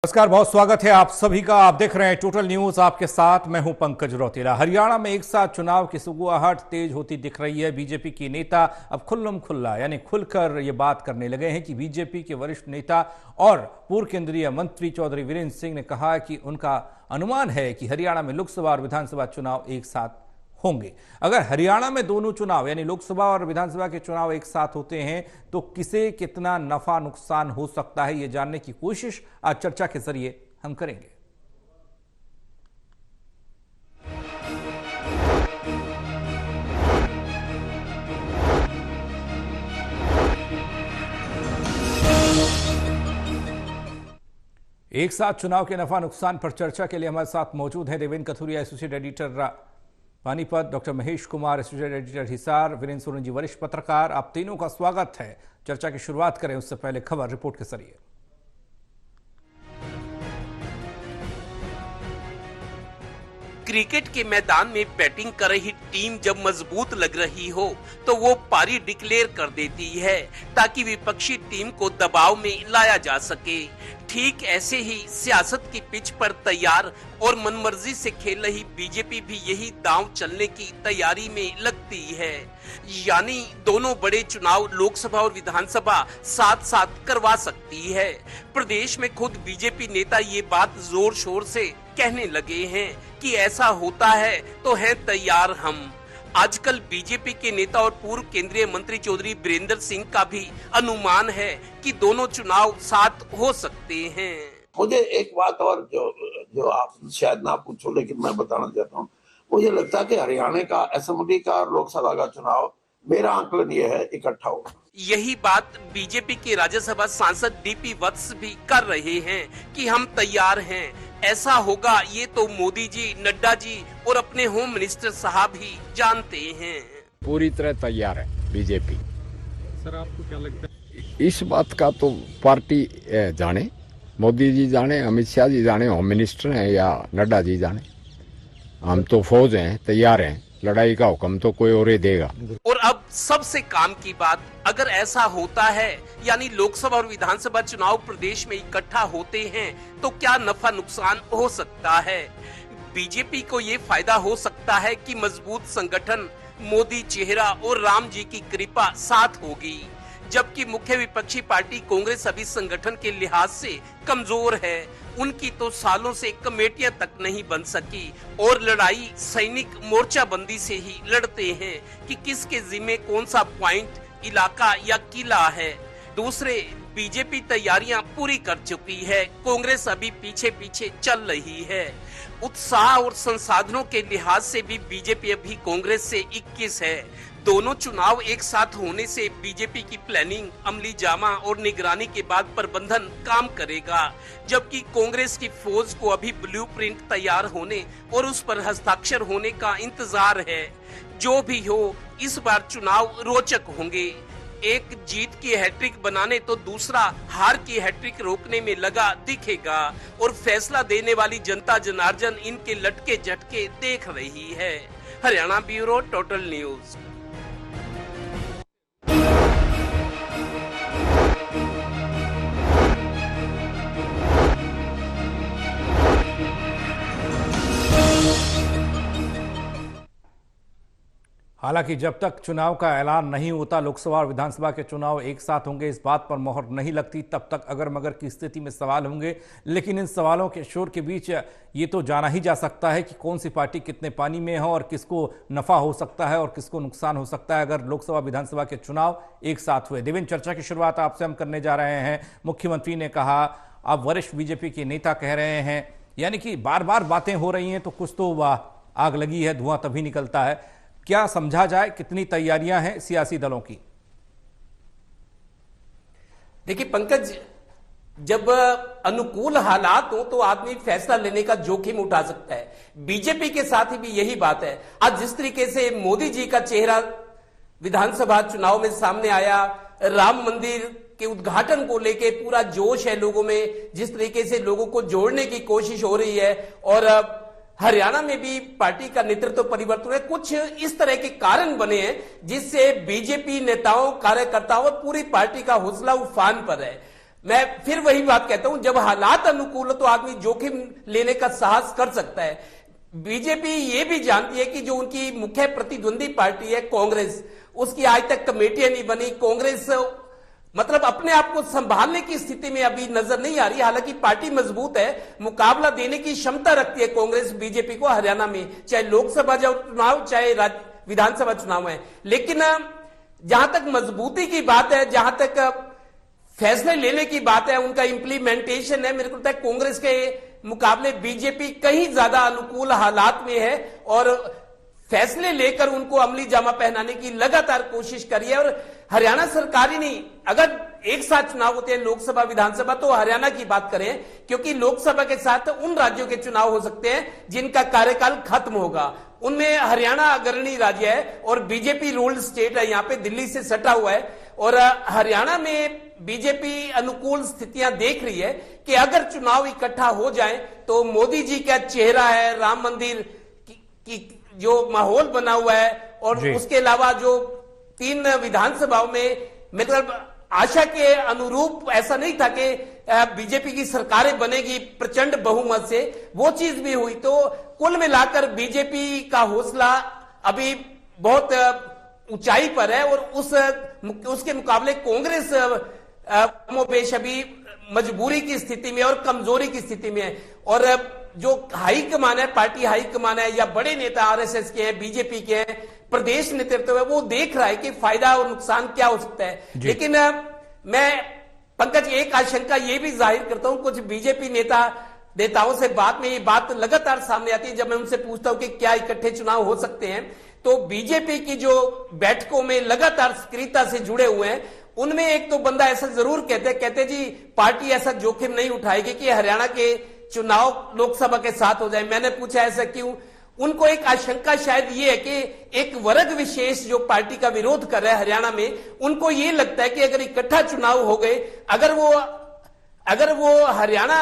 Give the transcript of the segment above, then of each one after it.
नमस्कार, बहुत स्वागत है आप सभी का। आप देख रहे हैं टोटल न्यूज, आपके साथ मैं हूं पंकज रौतेला। हरियाणा में एक साथ चुनाव की सुगबुगाहट तेज होती दिख रही है। बीजेपी के नेता अब खुल्लम खुल्ला यानी खुलकर ये बात करने लगे हैं कि बीजेपी के वरिष्ठ नेता और पूर्व केंद्रीय मंत्री चौधरी वीरेंद्र सिंह ने कहा कि उनका अनुमान है कि हरियाणा में लोकसभा और विधानसभा चुनाव एक साथ होंगे। अगर हरियाणा में दोनों चुनाव यानी लोकसभा और विधानसभा के चुनाव एक साथ होते हैं तो किसे कितना नफा नुकसान हो सकता है, यह जानने की कोशिश आज चर्चा के जरिए हम करेंगे। एक साथ चुनाव के नफा नुकसान पर चर्चा के लिए हमारे साथ मौजूद हैं Devendra Kathuria, associate editor Panipat, doctor Mahesh Kumar, associate editor Hisar, Virendra Soren ji वरिष्ठ पत्रकार। आप तीनों का स्वागत है। चर्चा की शुरुआत करें उससे पहले खबर रिपोर्ट के जरिए। क्रिकेट के मैदान में बैटिंग कर रही टीम जब मजबूत लग रही हो तो वो पारी डिक्लेयर कर देती है ताकि विपक्षी टीम को दबाव में लाया जा सके। ठीक ऐसे ही सियासत की पिच पर तैयार और मनमर्जी से खेल रही बीजेपी भी यही दांव चलने की तैयारी में लगती है, यानी दोनों बड़े चुनाव लोकसभा और विधानसभा साथ साथ करवा सकती है। प्रदेश में खुद बीजेपी नेता ये बात जोर शोर से कहने लगे हैं कि ऐसा होता है तो है तैयार हम। आजकल बीजेपी के नेता और पूर्व केंद्रीय मंत्री चौधरी वीरेंद्र सिंह का भी अनुमान है कि दोनों चुनाव साथ हो सकते हैं। मुझे एक बात और जो आप शायद ना पूछो लेकिन मैं बताना चाहता हूँ, मुझे लगता है कि हरियाणा का असेंबली का और लोकसभा का चुनाव, मेरा आंकलन ये है, इकट्ठा होगा। यही बात बीजेपी के राज्यसभा सांसद डीपी वत्स भी कर रहे हैं कि हम तैयार हैं, ऐसा होगा ये तो मोदी जी, नड्डा जी और अपने होम मिनिस्टर साहब ही जानते हैं। पूरी तरह तैयार है बीजेपी। सर आपको क्या लगता है? इस बात का तो पार्टी जाने, मोदी जी जाने, अमित शाह जी जाने, होम मिनिस्टर हैं या नड्डा जी जाने। हम तो फौज हैं, तैयार हैं, लड़ाई का हुक्म तो कोई और ही देगा। और अब सबसे काम की बात, अगर ऐसा होता है यानी लोकसभा और विधानसभा चुनाव प्रदेश में इकट्ठा होते हैं तो क्या नफा नुकसान हो सकता है? बीजेपी को ये फायदा हो सकता है कि मजबूत संगठन, मोदी चेहरा और राम जी की कृपा साथ होगी, जबकि मुख्य विपक्षी पार्टी कांग्रेस अभी संगठन के लिहाज से कमजोर है। उनकी तो सालों से कमेटियां तक नहीं बन सकी और लड़ाई सैनिक मोर्चाबंदी से ही लड़ते हैं कि किसके जिम्मे कौन सा पॉइंट, इलाका या किला है। दूसरे, बीजेपी तैयारियां पूरी कर चुकी है, कांग्रेस अभी पीछे पीछे चल रही है। उत्साह और संसाधनों के लिहाज से भी बीजेपी अभी कांग्रेस से 21 है। दोनों चुनाव एक साथ होने से बीजेपी की प्लानिंग, अमली जामा और निगरानी के बाद प्रबंधन काम करेगा, जबकि कांग्रेस की फौज को अभी ब्लूप्रिंट तैयार होने और उस पर हस्ताक्षर होने का इंतजार है। जो भी हो, इस बार चुनाव रोचक होंगे। एक जीत की हैट्रिक बनाने तो दूसरा हार की हैट्रिक रोकने में लगा दिखेगा और फैसला देने वाली जनता जनार्दन इनके लटके झटके देख रही है। Haryana bureau, total news. हालांकि जब तक चुनाव का ऐलान नहीं होता, लोकसभा और विधानसभा के चुनाव एक साथ होंगे इस बात पर मोहर नहीं लगती, तब तक अगर मगर की स्थिति में सवाल होंगे। लेकिन इन सवालों के शोर के बीच ये तो जाना ही जा सकता है कि कौन सी पार्टी कितने पानी में है और किसको नफा हो सकता है और किसको नुकसान हो सकता है अगर लोकसभा विधानसभा के चुनाव एक साथ हुए। देवेंद्र, चर्चा की शुरुआत आपसे हम करने जा रहे हैं। मुख्यमंत्री ने कहा, अब वरिष्ठ बीजेपी के नेता कह रहे हैं, यानी कि बार बार बातें हो रही हैं तो कुछ तो आग लगी है, धुआं तभी निकलता है। क्या समझा जाए, कितनी तैयारियां हैं सियासी दलों की? देखिए पंकज, जब अनुकूल हालात हो तो आदमी फैसला लेने का जोखिम उठा सकता है। बीजेपी के साथ ही भी यही बात है। आज जिस तरीके से मोदी जी का चेहरा विधानसभा चुनाव में सामने आया, राम मंदिर के उद्घाटन को लेके पूरा जोश है लोगों में, जिस तरीके से लोगों को जोड़ने की कोशिश हो रही है, और हरियाणा में भी पार्टी का नेतृत्व परिवर्तन है। कुछ इस तरह के कारण बने हैं जिससे बीजेपी नेताओं, कार्यकर्ताओं और पूरी पार्टी का हौसला उफान पर है। मैं फिर वही बात कहता हूं, जब हालात अनुकूल हो तो आदमी जोखिम लेने का साहस कर सकता है। बीजेपी ये भी जानती है कि जो उनकी मुख्य प्रतिद्वंदी पार्टी है कांग्रेस, उसकी आज तक कमेटियां नहीं बनी। कांग्रेस मतलब अपने आप को संभालने की स्थिति में अभी नजर नहीं आ रही। हालांकि पार्टी मजबूत है, मुकाबला देने की क्षमता रखती है कांग्रेस बीजेपी को हरियाणा में, चाहे लोकसभा चुनाव चाहे विधानसभा चुनाव है। लेकिन जहां तक मजबूती की बात है, जहां तक फैसले लेने की बात है, उनका इंप्लीमेंटेशन है, मेरे को लगता है कांग्रेस के मुकाबले बीजेपी कहीं ज्यादा अनुकूल हालात में है और फैसले लेकर उनको अमली जामा पहनाने की लगातार कोशिश करी है। और हरियाणा सरकार ही नहीं, अगर एक साथ चुनाव होते हैं लोकसभा विधानसभा, तो हरियाणा की बात करें, क्योंकि लोकसभा के साथ उन राज्यों के चुनाव हो सकते हैं जिनका कार्यकाल खत्म होगा, उनमें हरियाणा अग्रणी राज्य है और बीजेपी रूल्ड स्टेट है, यहां पे दिल्ली से सटा हुआ है। और हरियाणा में बीजेपी अनुकूल स्थितियां देख रही है कि अगर चुनाव इकट्ठा हो जाए तो मोदी जी का चेहरा है, राम मंदिर की जो माहौल बना हुआ है, और उसके अलावा जो 3 विधानसभाओं में मतलब आशा के अनुरूप ऐसा नहीं था कि बीजेपी की सरकारें बनेगी प्रचंड बहुमत से, वो चीज भी हुई। तो कुल मिलाकर बीजेपी का हौसला अभी बहुत ऊंचाई पर है और उसके मुकाबले कांग्रेस मोपेश अभी मजबूरी की स्थिति में और कमजोरी की स्थिति में है। और जो हाईकमान है, पार्टी हाईकमान है या बड़े नेता आरएसएस के हैं, बीजेपी के हैं, प्रदेश नेतृत्व है, वो देख रहा है कि फायदा और नुकसान क्या हो सकता है। लेकिन मैं पंकज एक आशंका ये भी जाहिर करता हूं, कुछ बीजेपी नेताओं से बात में ये बात लगातार सामने आती है, जब मैं उनसे पूछता हूं कि क्या इकट्ठे चुनाव हो सकते हैं, तो बीजेपी की जो बैठकों में लगातार सक्रियता से जुड़े हुए हैं, उनमें एक तो बंदा ऐसा जरूर कहते जी पार्टी ऐसा जोखिम नहीं उठाएगी कि हरियाणा के चुनाव लोकसभा के साथ हो जाए। मैंने पूछा ऐसा क्यों? उनको एक आशंका शायद ये है कि एक वर्ग विशेष जो पार्टी का विरोध कर रहा है हरियाणा में, उनको ये लगता है कि अगर इकट्ठा चुनाव हो गए, अगर वो हरियाणा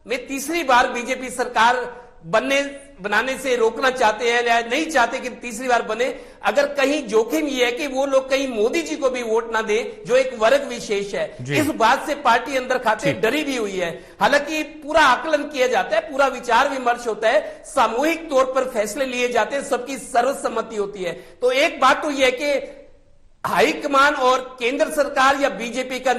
में तीसरी बार बीजेपी सरकार बनाने से रोकना चाहते हैं या नहीं चाहते कि तीसरी बार बने, अगर कहीं जोखिम ये है कि वो लोग कहीं मोदी जी को भी वोट ना दे जो एक वर्ग विशेष है, इस बात से पार्टी अंदर खाते डरी भी हुई है। हालांकि पूरा आकलन किया जाता है, पूरा विचार विमर्श होता है, सामूहिक तौर पर फैसले लिए जाते हैं, सबकी सर्वसम्मति होती है। तो एक बात तो यह है कि हाईकमान और केंद्र सरकार या बीजेपी का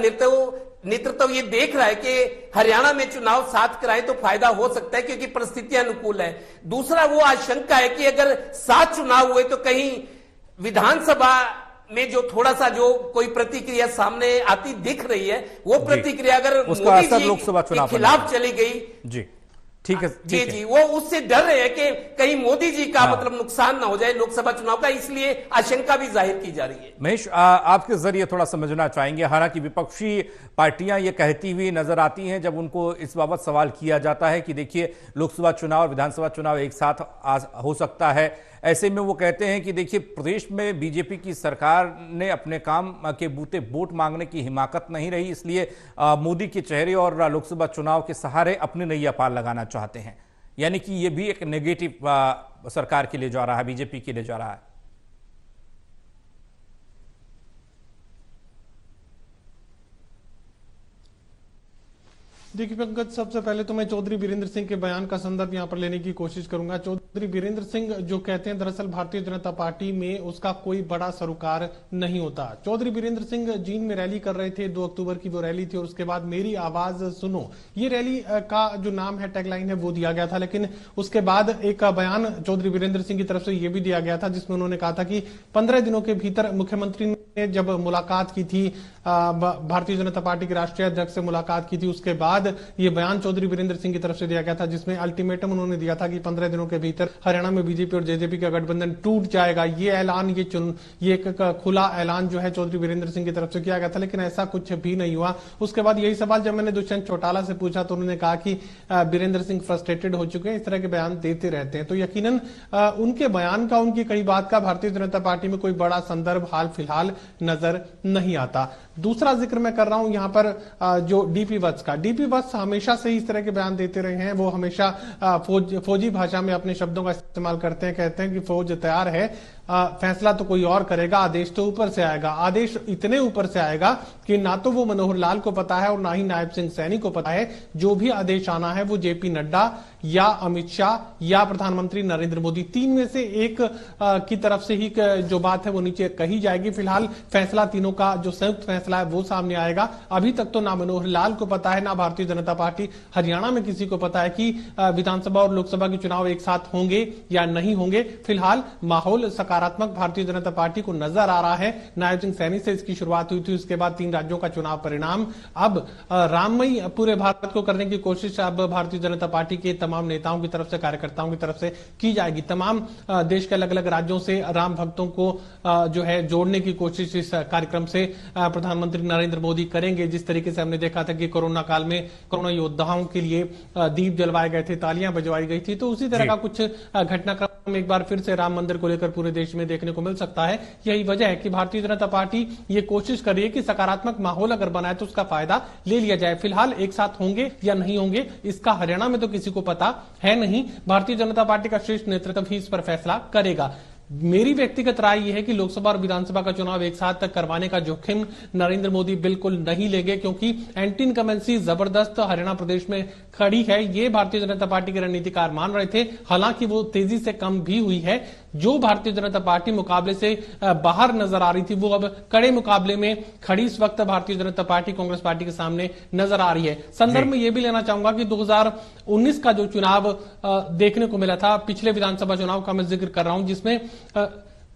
नेतृत्व ये देख रहा है कि हरियाणा में चुनाव साथ कराए तो फायदा हो सकता है क्योंकि परिस्थितियां अनुकूल है। दूसरा वो आशंका है कि अगर साथ चुनाव हुए तो कहीं विधानसभा में जो थोड़ा सा जो कोई प्रतिक्रिया सामने आती दिख रही है, वो प्रतिक्रिया अगर मोदी जी के खिलाफ चली गई, जी ठीक है, जी वो उससे डर रहे हैं कि कहीं मोदी जी का मतलब नुकसान ना हो जाए लोकसभा चुनाव का, इसलिए आशंका भी जाहिर की जा रही है। महेश, आपके जरिए थोड़ा समझना चाहेंगे, हालांकि विपक्षी पार्टियां ये कहती हुई नजर आती हैं जब उनको इस बाबत सवाल किया जाता है कि देखिए लोकसभा चुनाव और विधानसभा चुनाव एक साथ हो सकता है, ऐसे में वो कहते हैं कि देखिए प्रदेश में बीजेपी की सरकार ने अपने काम के बूते वोट मांगने की हिमाकत नहीं रही, इसलिए मोदी के चेहरे और लोकसभा चुनाव के सहारे अपनी नैया पार लगाना चाहते हैं। यानी कि ये भी एक नेगेटिव सरकार के लिए जा रहा है, बीजेपी के लिए जा रहा है। देखिए पंकज, सबसे पहले तो मैं चौधरी बीरेंद्र सिंह के बयान का संदर्भ यहां पर लेने की कोशिश करूंगा। चौधरी बीरेंद्र सिंह जो कहते हैं दरअसल भारतीय जनता पार्टी में उसका कोई बड़ा सरोकार नहीं होता। चौधरी बीरेंद्र सिंह जींद में रैली कर रहे थे, 2 अक्टूबर की वो रैली थी और उसके बाद मेरी आवाज सुनो, ये रैली का जो नाम है, टैगलाइन है, वो दिया गया था। लेकिन उसके बाद एक बयान चौधरी बीरेंद्र सिंह की तरफ से यह भी दिया गया था जिसमें उन्होंने कहा था कि 15 दिनों के भीतर मुख्यमंत्री ने जब मुलाकात की थी, भारतीय जनता पार्टी के राष्ट्रीय अध्यक्ष से मुलाकात की थी, उसके बाद ये बयान चौधरी बीरेंद्र सिंह की तरफ से दिया गया था जिसमें अल्टीमेटम उन्होंने दिया था कि 15 दिनों के भीतर हरियाणा में बीजेपी और जेजेपी का गठबंधन टूट जाएगा। ये ऐलान, ये एक खुला ऐलान जो है चौधरी बीरेंद्र सिंह की तरफ से किया गया था, लेकिन ऐसा कुछ भी नहीं हुआ। उसके बाद यही सवाल जब मैंने दुष्यंत चौटाला से पूछा तो उन्होंने कहा कि बीरेंद्र सिंह फ्रस्ट्रेटेड हो चुके हैं, इस तरह के बयान देते रहते हैं। तो यकीनन उनके बयान का, उनकी कई बात का भारतीय जनता पार्टी में कोई बड़ा संदर्भ हाल फिलहाल नजर नहीं आता। दूसरा जिक्र मैं कर रहा हूं यहां पर जो डीपी वत्स का, डीपी वत्स हमेशा से इस तरह के बयान देते रहे हैं। वो हमेशा फौजी भाषा में अपने शब्दों का इस्तेमाल करते हैं, कहते हैं कि फौज तैयार है फैसला तो कोई और करेगा, आदेश तो ऊपर से आएगा। आदेश इतने ऊपर से आएगा कि ना तो वो मनोहर लाल को पता है और ना ही नायब सिंह सैनी को पता है। जो भी आदेश आना है वो जेपी नड्डा या अमित शाह या प्रधानमंत्री नरेंद्र मोदी, तीन में से एक की तरफ से ही जो बात है वो नीचे कही जाएगी। फिलहाल फैसला तीनों का जो संयुक्त फैसला है वो सामने आएगा। अभी तक तो ना मनोहर लाल को पता है, ना भारतीय जनता पार्टी हरियाणा में किसी को पता है कि विधानसभा और लोकसभा के चुनाव एक साथ होंगे या नहीं होंगे। फिलहाल माहौल सकारात्मक भारतीय जनता पार्टी को नजर आ रहा है। नायब सिंह सैनी से इसकी शुरुआत हुई थी, उसके बाद 3 राज्यों का चुनाव परिणाम। अब राममयी पूरे भारत को करने की कोशिश अब भारतीय जनता पार्टी के तमाम नेताओं की तरफ से, कार्यकर्ताओं की तरफ से की जाएगी। तमाम देश के अलग अलग राज्यों से राम भक्तों को जो है जोड़ने की कोशिश इस कार्यक्रम से प्रधानमंत्री नरेंद्र मोदी करेंगे। जिस तरीके से हमने देखा था कि कोरोना काल में कोरोना योद्धाओं के लिए दीप जलवाए गए थे, तालियां बजवाई गई थी, तो उसी तरह का कुछ घटनाक्रम एक बार फिर से राम मंदिर को लेकर पूरे देश में देखने को मिल सकता है। यही वजह है कि भारतीय जनता पार्टी ये कोशिश कर रही है कि सकारात्मक माहौल अगर बनाए तो उसका फायदा ले लिया जाए। फिलहाल एक साथ होंगे या नहीं होंगे इसका हरियाणा में तो किसी को पता है नहीं। भारतीय जनता पार्टी का शीर्ष नेतृत्व ही इस पर फैसला करेगा। मेरी व्यक्तिगत राय यह है कि लोकसभा और विधानसभा का चुनाव एक साथ तक करवाने का जोखिम नरेंद्र मोदी बिल्कुल नहीं लेंगे, क्योंकि एंटी इनकमेंसी जबरदस्त हरियाणा प्रदेश में खड़ी है। ये भारतीय जनता पार्टी के रणनीतिकार मान रहे थे, हालांकि वो तेजी से कम भी हुई है। जो भारतीय जनता पार्टी मुकाबले से बाहर नजर आ रही थी वो अब कड़े मुकाबले में खड़ी इस वक्त भारतीय जनता पार्टी कांग्रेस पार्टी के सामने नजर आ रही है। संदर्भ में यह भी लेना चाहूंगा कि 2019 का जो चुनाव देखने को मिला था, पिछले विधानसभा चुनाव का मैं जिक्र कर रहा हूं, जिसमें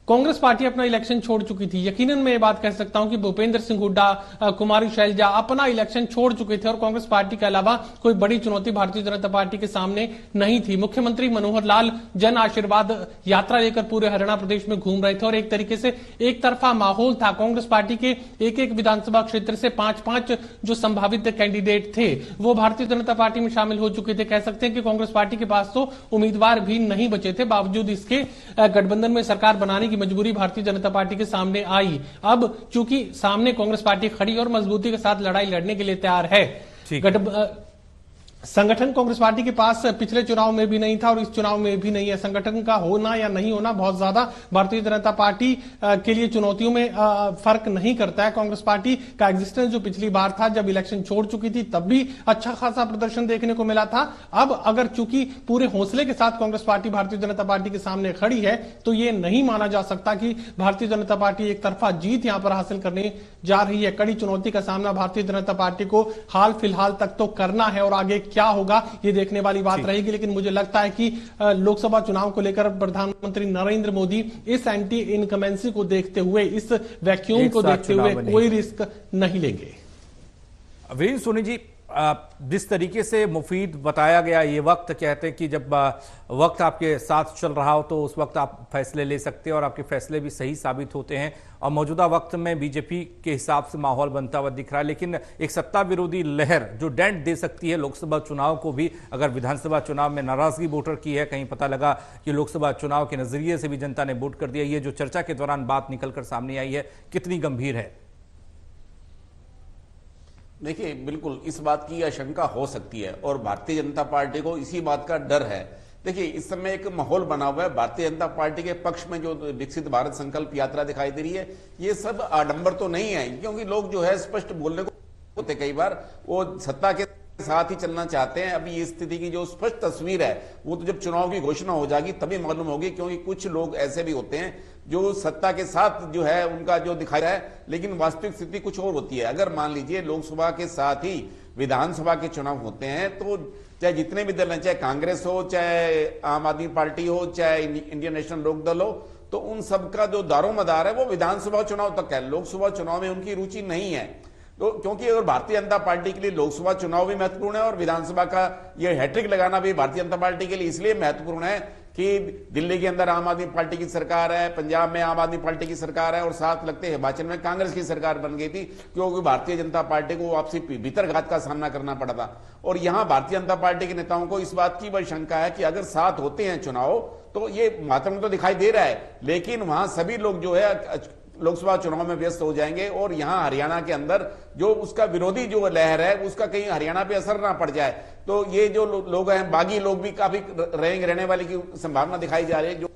कांग्रेस पार्टी अपना इलेक्शन छोड़ चुकी थी। यकीनन मैं ये बात कह सकता हूं कि भूपेंद्र सिंह हुड्डा, कुमारी शैलजा अपना इलेक्शन छोड़ चुके थे और कांग्रेस पार्टी के अलावा कोई बड़ी चुनौती भारतीय जनता पार्टी के सामने नहीं थी। मुख्यमंत्री मनोहर लाल जन आशीर्वाद यात्रा लेकर पूरे हरियाणा प्रदेश में घूम रहे थे और एक तरीके से एक तरफा माहौल था। कांग्रेस पार्टी के एक एक विधानसभा क्षेत्र से 5-5 जो संभावित कैंडिडेट थे वो भारतीय जनता पार्टी में शामिल हो चुके थे। कह सकते हैं कि कांग्रेस पार्टी के पास तो उम्मीदवार भी नहीं बचे थे। बावजूद इसके गठबंधन में सरकार बनाने की मजबूरी भारतीय जनता पार्टी के सामने आई। अब चूंकि सामने कांग्रेस पार्टी खड़ी और मजबूती के साथ लड़ाई लड़ने के लिए तैयार है। संगठन कांग्रेस पार्टी के पास पिछले चुनाव में भी नहीं था और इस चुनाव में भी नहीं है। संगठन का होना या नहीं होना बहुत ज्यादा भारतीय जनता पार्टी के लिए चुनौतियों में फर्क नहीं करता है। कांग्रेस पार्टी का एग्जिस्टेंस जो पिछली बार था जब इलेक्शन छोड़ चुकी थी तब भी अच्छा खासा प्रदर्शन देखने को मिला था। अब अगर चूंकि पूरे हौसले के साथ कांग्रेस पार्टी भारतीय जनता पार्टी के सामने खड़ी है तो यह नहीं माना जा सकता कि भारतीय जनता पार्टी एक तरफा जीत यहां पर हासिल करने जा रही है। कड़ी चुनौती का सामना भारतीय जनता पार्टी को हाल फिलहाल तक तो करना है और आगे क्या होगा ये देखने वाली बात रहेगी। लेकिन मुझे लगता है कि लोकसभा चुनाव को लेकर प्रधानमंत्री नरेंद्र मोदी इस एंटी इनकमेंसी को देखते हुए, इस वैक्यूम को देखते हुए कोई रिस्क नहीं लेंगे। वीर सोनी जी, जिस तरीके से मुफीद बताया गया, ये वक्त कहते हैं कि जब वक्त आपके साथ चल रहा हो तो उस वक्त आप फैसले ले सकते हैं और आपके फैसले भी सही साबित होते हैं और मौजूदा वक्त में बीजेपी के हिसाब से माहौल बनता हुआ दिख रहा है। लेकिन एक सत्ता विरोधी लहर जो डेंट दे सकती है लोकसभा चुनाव को भी, अगर विधानसभा चुनाव में नाराजगी वोटर की है, कहीं पता लगा कि लोकसभा चुनाव के नजरिए से भी जनता ने वोट कर दिया, ये जो चर्चा के दौरान बात निकलकर सामने आई है कितनी गंभीर है? देखिए, बिल्कुल इस बात की आशंका हो सकती है और भारतीय जनता पार्टी को इसी बात का डर है। देखिए, इस समय एक माहौल बना हुआ है भारतीय जनता पार्टी के पक्ष में, जो विकसित भारत संकल्प यात्रा दिखाई दे रही है, ये सब आडंबर तो नहीं है, क्योंकि लोग जो है स्पष्ट बोलने को होते, कई बार वो सत्ता के साथ ही चलना चाहते हैं। अभी इस स्थिति की जो स्पष्ट तस्वीर है वो तो जब चुनाव की घोषणा हो जाएगी तभी मालूम होगी, क्योंकि कुछ लोग ऐसे भी होते हैं जो सत्ता के साथ जो है उनका जो दिखाई रहा है, लेकिन वास्तविक स्थिति कुछ और होती है। अगर मान लीजिए लोकसभा के साथ ही विधानसभा के चुनाव होते हैं तो चाहे जितने भी दल हैं, चाहे कांग्रेस हो, चाहे आम आदमी पार्टी हो, चाहे इंडियन नेशनल लोक दल हो, तो उन सबका जो दारोमदार है वो विधानसभा चुनाव तक है। लोकसभा चुनाव में उनकी रुचि नहीं है। तो क्योंकि अगर भारतीय जनता पार्टी के लिए लोकसभा चुनाव भी महत्वपूर्ण है और विधानसभा का ये हैट्रिक लगाना भी भारतीय जनता पार्टी के लिए इसलिए महत्वपूर्ण है कि दिल्ली के अंदर आम आदमी पार्टी की सरकार है, पंजाब में आम आदमी पार्टी की सरकार है और साथ लगते हिमाचल में कांग्रेस की सरकार बन गई थी, क्योंकि भारतीय जनता पार्टी को आपसी भीतरघात का सामना करना पड़ा था। और यहां भारतीय जनता पार्टी के नेताओं को इस बात की बड़ी शंका है कि अगर साथ होते हैं चुनाव तो ये मातम तो दिखाई दे रहा है, लेकिन वहां सभी लोग जो है लोकसभा चुनाव में व्यस्त हो जाएंगे और यहां हरियाणा के अंदर जो उसका विरोधी जो लहर है उसका कहीं हरियाणा पे असर ना पड़ जाए। तो ये जो लोग हैं, बागी लोग भी काफी रहने वाली की संभावना दिखाई जा रही है, जो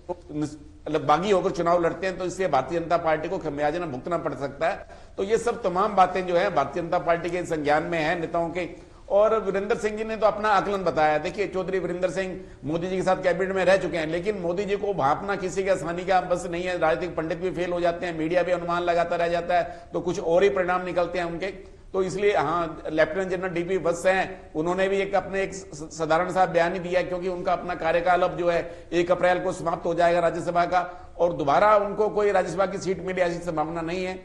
बागी होकर चुनाव लड़ते हैं तो इससे भारतीय जनता पार्टी को खमियाजा भुगतना पड़ सकता है। तो ये सब तमाम बातें जो है भारतीय जनता पार्टी के संज्ञान में है नेताओं के। और वीरेंद्र सिंह जी ने तो अपना आकलन बताया। देखिए, चौधरी वीरेंद्र सिंह मोदी जी के साथ कैबिनेट में रह चुके हैं, लेकिन मोदी जी को भापना किसी के आसानी का बस नहीं है। राजनीतिक पंडित भी फेल हो जाते हैं, मीडिया भी अनुमान लगाता रह जाता है, तो कुछ और ही परिणाम निकलते हैं उनके। तो इसलिए हाँ, लेफ्टिनेंट जनरल डीपी वत्स हैं, उन्होंने भी अपने एक साधारण सा बयान ही दिया, क्योंकि उनका अपना कार्यकाल अब जो है 1 अप्रैल को समाप्त हो जाएगा राज्यसभा का, और दोबारा उनको कोई राज्यसभा की सीट मिले ऐसी संभावना नहीं है।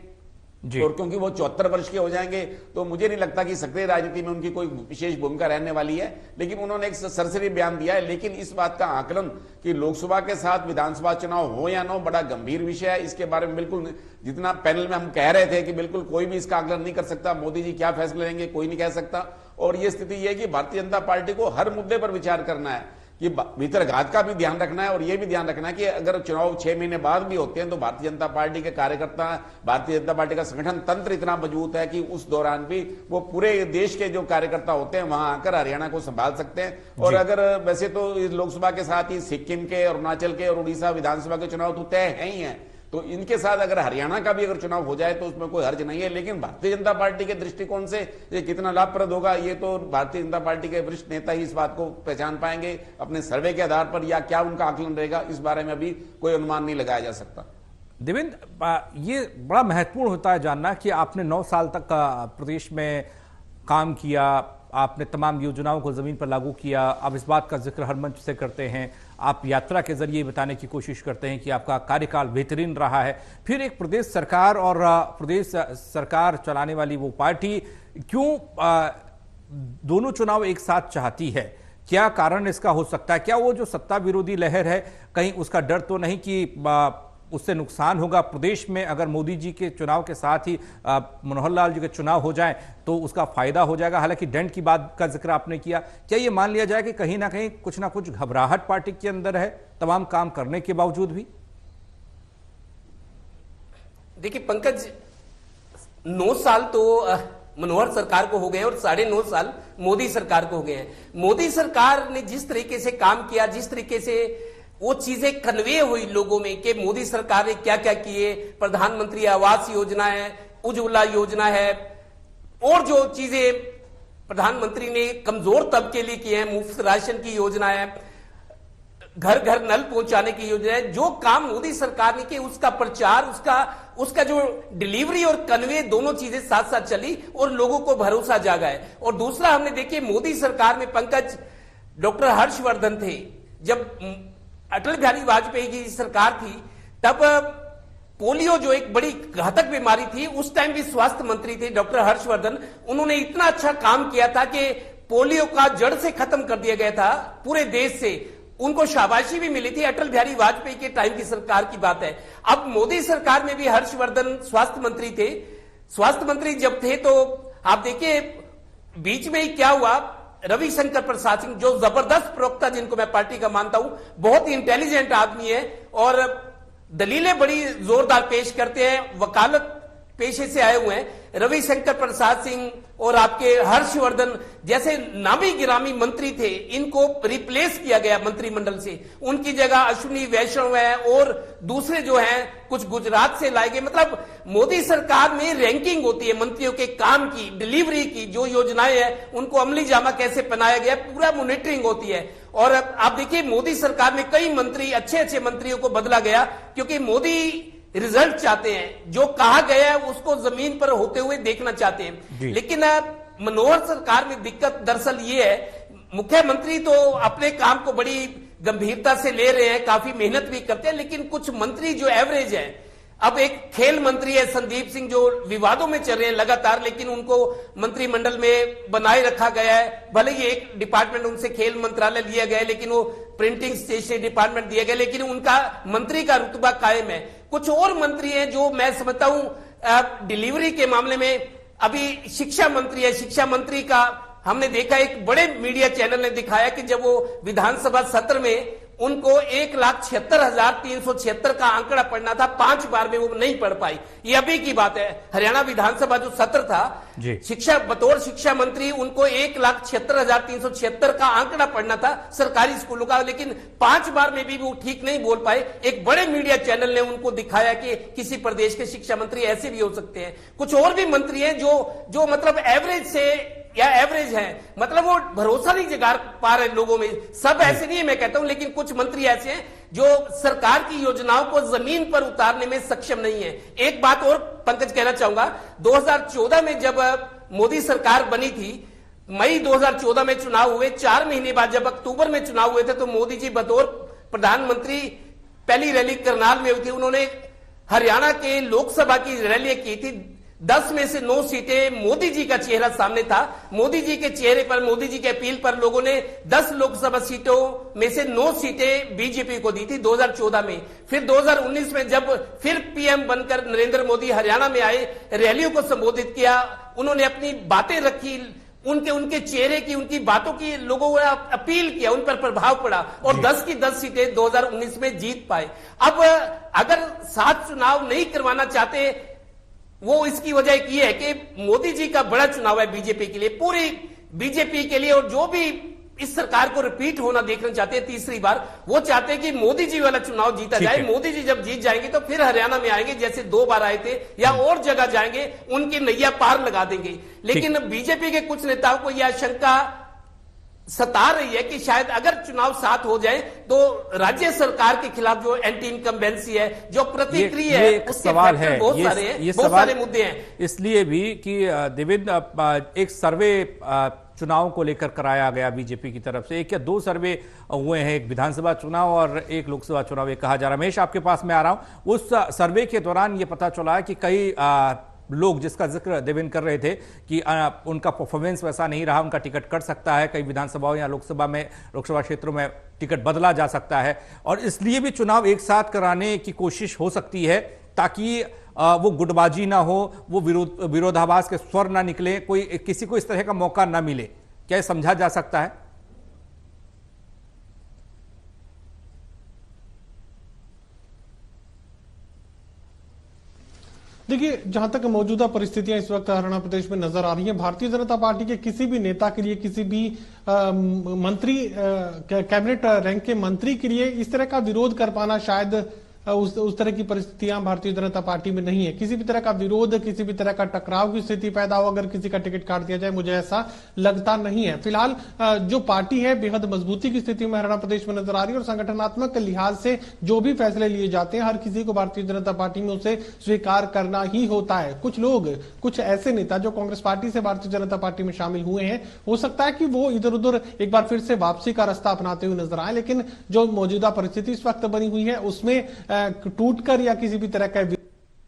और क्योंकि वो 74 वर्ष के हो जाएंगे, तो मुझे नहीं लगता कि सक्रिय राजनीति में उनकी कोई विशेष भूमिका रहने वाली है। लेकिन उन्होंने एक सरसरी बयान दिया है। लेकिन इस बात का आकलन कि लोकसभा के साथ विधानसभा चुनाव हो या ना हो, बड़ा गंभीर विषय है। इसके बारे में बिल्कुल, जितना पैनल में हम कह रहे थे कि बिल्कुल कोई भी इसका आकलन नहीं कर सकता, मोदी जी क्या फैसले लेंगे कोई नहीं कह सकता। और ये स्थिति यह है कि भारतीय जनता पार्टी को हर मुद्दे पर विचार करना है, कि भीतरघात का भी ध्यान रखना है, और यह भी ध्यान रखना है कि अगर चुनाव 6 महीने बाद भी होते हैं तो भारतीय जनता पार्टी के कार्यकर्ता, भारतीय जनता पार्टी का संगठन तंत्र इतना मजबूत है कि उस दौरान भी वो पूरे देश के जो कार्यकर्ता होते हैं वहां आकर हरियाणा को संभाल सकते हैं। और अगर वैसे तो इस लोकसभा के साथ ही सिक्किम के, अरुणाचल के और उड़ीसा विधानसभा के चुनाव तो तय है ही है, तो इनके साथ अगर हरियाणा का भी अगर चुनाव हो जाए तो उसमें कोई हर्ज नहीं है। लेकिन भारतीय जनता पार्टी के दृष्टिकोण से ये कितना लाभप्रद होगा, ये तो भारतीय जनता पार्टी के वरिष्ठ नेता ही इस बात को पहचान पाएंगे अपने सर्वे के आधार पर, या क्या उनका आकलन रहेगा, इस बारे में अभी कोई अनुमान नहीं लगाया जा सकता। देवेंद्र, ये बड़ा महत्वपूर्ण होता है जानना कि आपने 9 साल तक प्रदेश में काम किया, आपने तमाम योजनाओं को जमीन पर लागू किया। अब इस बात का जिक्र हर मंच से करते हैं, आप यात्रा के जरिए बताने की कोशिश करते हैं कि आपका कार्यकाल बेहतरीन रहा है। फिर एक प्रदेश सरकार और प्रदेश सरकार चलाने वाली वो पार्टी क्यों दोनों चुनाव एक साथ चाहती है? क्या कारण इसका हो सकता है? क्या वो जो सत्ता विरोधी लहर है, कहीं उसका डर तो नहीं कि उससे नुकसान होगा प्रदेश में अगर मोदी जी के चुनाव के साथ ही मनोहर लाल जी के चुनाव हो जाएं तो उसका फायदा हो जाएगा? हालांकि दंड की बात का जिक्र आपने किया, क्या ये मान लिया जाए कि कहीं ना कहीं कुछ ना कुछ घबराहट पार्टी के अंदर है तमाम काम करने के बावजूद भी? देखिए पंकज, 9 साल तो मनोहर सरकार को हो गए और 9.5 साल मोदी सरकार को हो गए हैं। मोदी सरकार ने जिस तरीके से काम किया, जिस तरीके से वो चीजें कन्वे हुई लोगों में कि मोदी सरकार ने क्या क्या किए, प्रधानमंत्री आवास योजना है, उज्ज्वला योजना है, और जो चीजें प्रधानमंत्री ने कमजोर तबके लिए की है, मुफ्त राशन की योजना है, घर घर नल पहुंचाने की योजना है, जो काम मोदी सरकार ने किए उसका प्रचार, उसका जो डिलीवरी और कन्वे दोनों चीजें साथ साथ चली और लोगों को भरोसा जागा है। और दूसरा हमने देखिए मोदी सरकार में पंकज, डॉक्टर हर्षवर्धन थे, जब अटल बिहारी वाजपेयी की सरकार थी तब पोलियो जो एक बड़ी घातक बीमारी थी, उस टाइम भी स्वास्थ्य मंत्री थे डॉक्टर हर्षवर्धन। उन्होंने इतना अच्छा काम किया था कि पोलियो का जड़ से खत्म कर दिया गया था पूरे देश से, उनको शाबाशी भी मिली थी। अटल बिहारी वाजपेयी के टाइम की सरकार की बात है। अब मोदी सरकार में भी हर्षवर्धन स्वास्थ्य मंत्री थे। स्वास्थ्य मंत्री जब थे तो आप देखिए बीच में ही क्या हुआ, रविशंकर प्रसाद सिंह जो जबरदस्त प्रवक्ता, जिनको मैं पार्टी का मानता हूं, बहुत ही इंटेलिजेंट आदमी है और दलीलें बड़ी जोरदार पेश करते हैं, वकालत पेशे से आए हुए हैं। रविशंकर प्रसाद सिंह और आपके हर्षवर्धन जैसे नामी गिरामी मंत्री थे, इनको रिप्लेस किया गया मंत्रिमंडल से। उनकी जगह अश्विनी वैष्णव है और दूसरे जो हैं कुछ गुजरात से लाए गए। मतलब मोदी सरकार में रैंकिंग होती है मंत्रियों के काम की, डिलीवरी की, जो योजनाएं हैं उनको अमली जामा कैसे पहनाया गया, पूरा मॉनिटरिंग होती है। और आप देखिए मोदी सरकार में कई मंत्री, अच्छे अच्छे मंत्रियों को बदला गया, क्योंकि मोदी रिजल्ट चाहते हैं, जो कहा गया है उसको जमीन पर होते हुए देखना चाहते हैं। लेकिन मनोहर सरकार में दिक्कत दरअसल ये है, मुख्यमंत्री तो अपने काम को बड़ी गंभीरता से ले रहे हैं, काफी मेहनत भी करते हैं, लेकिन कुछ मंत्री जो एवरेज है, अब एक खेल मंत्री है संदीप सिंह जो विवादों में चल रहे हैं लगातार, लेकिन उनको मंत्रिमंडल में बनाए रखा गया है। भले ही एक डिपार्टमेंट उनसे खेल मंत्रालय लिया गया है, लेकिन वो प्रिंटिंग स्टेशनरी डिपार्टमेंट दिया गया, लेकिन उनका मंत्री का रुतबा कायम है। कुछ और मंत्री हैं जो मैं समझता हूं डिलीवरी के मामले में, अभी शिक्षा मंत्री है, शिक्षा मंत्री का हमने देखा एक बड़े मीडिया चैनल ने दिखाया कि जब वो विधानसभा सत्र में उनको 1,76,376 का आंकड़ा पढ़ना था, 5 बार में वो नहीं पढ़ पाई। ये अभी की बात है। हरियाणा विधानसभा जो सत्र था, बतौर शिक्षा मंत्री उनको 1,76,376 का आंकड़ा पढ़ना था सरकारी स्कूलों का, लेकिन 5 बार में भी वो ठीक नहीं बोल पाए। एक बड़े मीडिया चैनल ने उनको दिखाया कि किसी प्रदेश के शिक्षा मंत्री ऐसे भी हो सकते हैं। कुछ और भी मंत्री हैं जो मतलब एवरेज से या एवरेज है, मतलब वो भरोसा नहीं जगा पा रहे लोगों में। सब ऐसे नहीं है मैं कहता हूं, लेकिन कुछ मंत्री ऐसे हैं जो सरकार की योजनाओं को जमीन पर उतारने में सक्षम नहीं है। एक बात और पंकज कहना चाहूंगा, 2014 में जब मोदी सरकार बनी थी, मई 2014 में चुनाव हुए, 4 महीने बाद जब अक्टूबर में चुनाव हुए थे, तो मोदी जी बतौर प्रधानमंत्री पहली रैली करनाल में हुई थी। उन्होंने हरियाणा के लोकसभा की रैली की थी। 10 में से 9 सीटें मोदी जी का चेहरा सामने था। मोदी जी के चेहरे पर, मोदी जी के अपील पर लोगों ने 10 लोकसभा सीटों में से 9 सीटें बीजेपी को दी थी 2014 में। फिर 2019 में जब फिर पीएम बनकर नरेंद्र मोदी हरियाणा में आए, रैलियों को संबोधित किया, उन्होंने अपनी बातें रखी, उनके चेहरे की, उनकी बातों की लोगों ने अपील किया, उन पर प्रभाव पड़ा और 10 की 10 सीटें 2019 में जीत पाए। अब अगर 7 चुनाव नहीं करवाना चाहते, वो इसकी वजह एक ये है कि मोदी जी का बड़ा चुनाव है बीजेपी के लिए, पूरी बीजेपी के लिए, और जो भी इस सरकार को रिपीट होना देखना चाहते हैं तीसरी बार, वो चाहते हैं कि मोदी जी वाला चुनाव जीता जाए। मोदी जी जब जीत जाएंगे तो फिर हरियाणा में आएंगे, जैसे 2 बार आए थे, या और जगह जाएंगे, उनकी नैया पार लगा देंगे। लेकिन बीजेपी के कुछ नेताओं को यह आशंका सता रही है कि शायद अगर चुनाव 7 हो जाए तो राज्य सरकार के खिलाफ जो एंटी इनकम्बेंसी है, जो प्रतिक्रिया है, उसके सवाल है, बहुत सारे हैं, बहुत सारे मुद्दे हैं। इसलिए भी कि देवेंद्र, एक सर्वे चुनाव को लेकर कराया गया बीजेपी की तरफ से, 1 या 2 सर्वे हुए हैं, एक विधानसभा चुनाव और एक लोकसभा चुनाव, ये कहा जा रहा है। रमेश, आपके पास मैं आ रहा हूं। उस सर्वे के दौरान ये पता चला कि कई लोग, जिसका जिक्र देवेंद्र कर रहे थे कि उनका परफॉर्मेंस वैसा नहीं रहा, उनका टिकट कट सकता है, कई विधानसभाओं या लोकसभा क्षेत्रों में टिकट बदला जा सकता है, और इसलिए भी चुनाव एक साथ कराने की कोशिश हो सकती है ताकि वो गुटबाजी ना हो, वो विरोधाभास के स्वर ना निकले, किसी को इस तरह का मौका ना मिले। क्या समझा जा सकता है? देखिए, जहां तक मौजूदा परिस्थितियां इस वक्त हरियाणा प्रदेश में नजर आ रही हैं, भारतीय जनता पार्टी के किसी भी नेता के लिए, किसी भी मंत्री, कैबिनेट रैंक के मंत्री के लिए इस तरह का विरोध कर पाना शायद उस तरह की परिस्थितियां भारतीय जनता पार्टी में नहीं है। किसी भी तरह का विरोध, किसी भी तरह का टकराव की स्थिति पैदा हो अगर किसी का टिकट काट दिया जाए, मुझे ऐसा लगता नहीं है। फिलहाल जो पार्टी है बेहद मजबूती की स्थिति में हरियाणा प्रदेश में नजर आ रही है, और संगठनात्मक लिहाज से जो भी फैसले लिए जाते हैं, हर किसी को भारतीय जनता पार्टी में उसे स्वीकार करना ही होता है। कुछ लोग, कुछ ऐसे नेता जो कांग्रेस पार्टी से भारतीय जनता पार्टी में शामिल हुए हैं, हो सकता है कि वो इधर उधर एक बार फिर से वापसी का रास्ता अपनाते हुए नजर आए, लेकिन जो मौजूदा परिस्थिति इस वक्त बनी हुई है उसमें टूटकर या किसी भी तरह का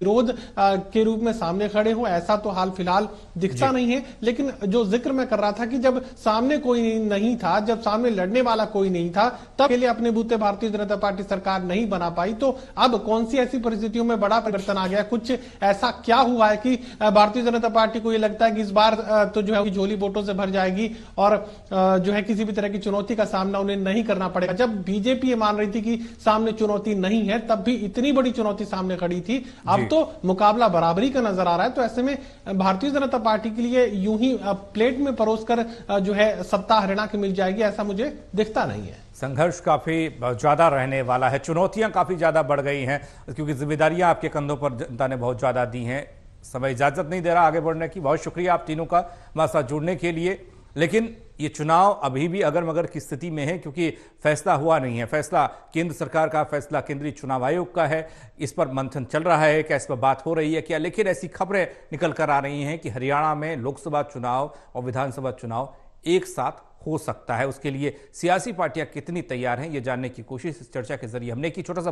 विरोध के रूप में सामने खड़े हो, ऐसा तो हाल फिलहाल दिखता नहीं है। लेकिन जो जिक्र मैं कर रहा था कि जब सामने कोई नहीं था, जब सामने लड़ने वाला कोई नहीं था, तब के लिए अपने बूते भारतीय जनता पार्टी सरकार नहीं बना पाई। तो अब कौन सी ऐसी परिस्थितियों में बड़ा परिवर्तन आ गया, कुछ ऐसा क्या हुआ है कि भारतीय जनता पार्टी को यह लगता है कि इस बार तो जो है झोली वोटों से भर जाएगी और जो है किसी भी तरह की चुनौती का सामना उन्हें नहीं करना पड़ेगा। जब बीजेपी ये मान रही थी कि सामने चुनौती नहीं है, तब भी इतनी बड़ी चुनौती सामने खड़ी थी, अब तो मुकाबला बराबरी का नजर आ रहा है। तो ऐसे में भारतीय जनता पार्टी के लिए यूं ही प्लेट में परोसकर जो है सत्ता हरियाणा की मिल जाएगी, ऐसा मुझे दिखता नहीं है। संघर्ष काफी ज्यादा रहने वाला है, चुनौतियां काफी ज्यादा बढ़ गई हैं, क्योंकि जिम्मेदारियां आपके कंधों पर जनता ने बहुत ज्यादा दी हैं। समय इजाजत नहीं दे रहा आगे बढ़ने की। बहुत शुक्रिया आप तीनों का हमारे साथ जुड़ने के लिए। लेकिन ये चुनाव अभी भी अगर मगर की स्थिति में है, क्योंकि फैसला हुआ नहीं है। फैसला केंद्र सरकार का, फैसला केंद्रीय चुनाव आयोग का है। इस पर मंथन चल रहा है, क्या इस पर बात हो रही है क्या? लेकिन ऐसी खबरें निकल कर आ रही हैं कि हरियाणा में लोकसभा चुनाव और विधानसभा चुनाव एक साथ हो सकता है। उसके लिए सियासी पार्टियां कितनी तैयार हैं, ये जानने की कोशिश इस चर्चा के जरिए हमने की। छोटा सा